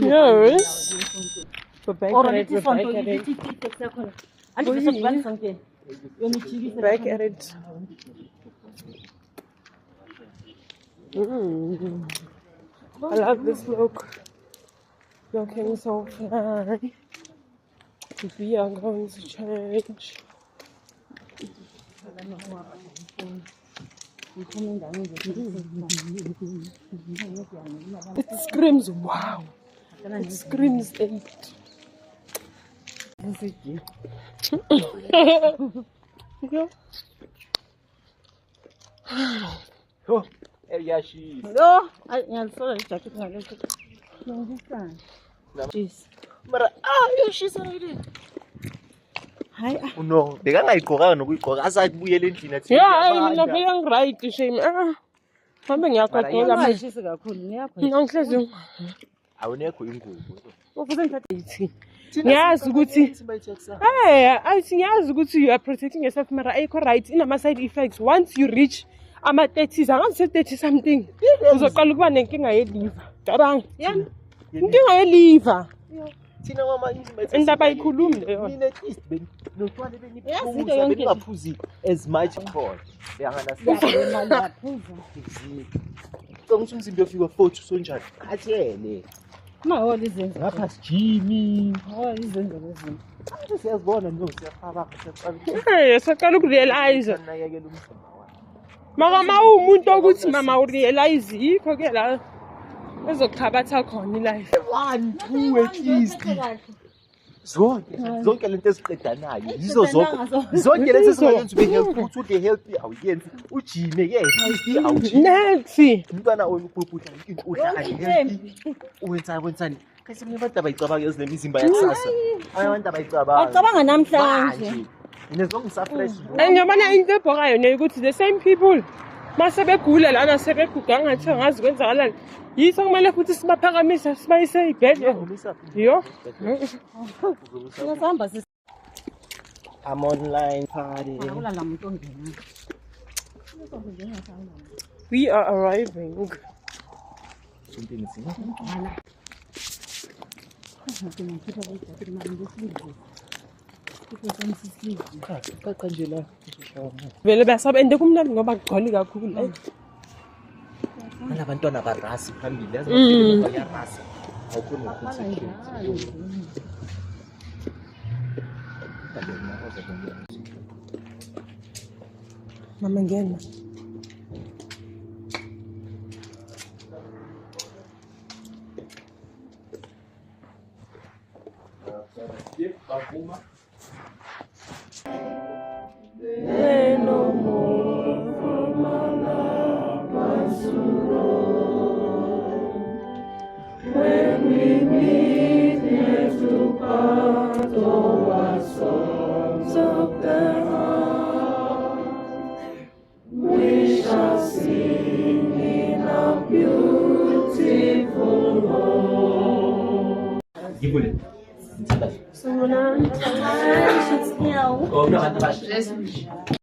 Yes. Back at it. I love this look. Looking so fly. We are going to change. It screams wow. It screams 8. Oh, yeah, she. No, I saw the jacket. Jeez. Mara, she's already. Hi. No, they got like Koran, we call as I be in China. Yeah, I'm not feeling right to shame. I'm being a couple of Why she's a cool? I will never go. Yes, good. Hey, I think yes, good. You are protecting yourself. Mara, I right in a side effects. Once you reach, I'm at 30. I'm at 30 something. So, call you one and king I leave. Tabang. Yeah. King I leave. And the bike could loom. As much for don't you see if you were photo sunshine? I tell you. No, what is it? That's Jimmy. What is it? Just as born and no, yes, I can't realize. Mama, umuntu ukuthi mama urealize ikho ke la ezokuthabatha khona life. 1 2 at least. Zonke lento esiqedanayo yizo zonke lezi esingayenza ube healthy ukuthi ude healthy awuyenzi ujime ke awujimi Next. umntwana oyibhubhudla udla healthy wenzani kasi abantu abayicabanga ezinemizimba yakusasa abantu abayicabanga Awucabanga namhlanje. mina zongisafresh Ngiyabona into ebhokayo ne ukuthi the same people masebegula lana sebeguga ngathi ngazi kwenzakalani. Yiso kumele futhi sibaphakamise sibayise ezibhedlela. Yo. Sihamba sisi. I'm online party. We are arriving. Vele basabende kumnandi ngoba kugcwele kakhulu. Abantwana barasi phambili yazi bayarasa awukhona ukuconcentrate Mama ngena. No more from my life. When we meet next to part our songs of the heart, we shall sing in a beautiful home. Hi, she's here.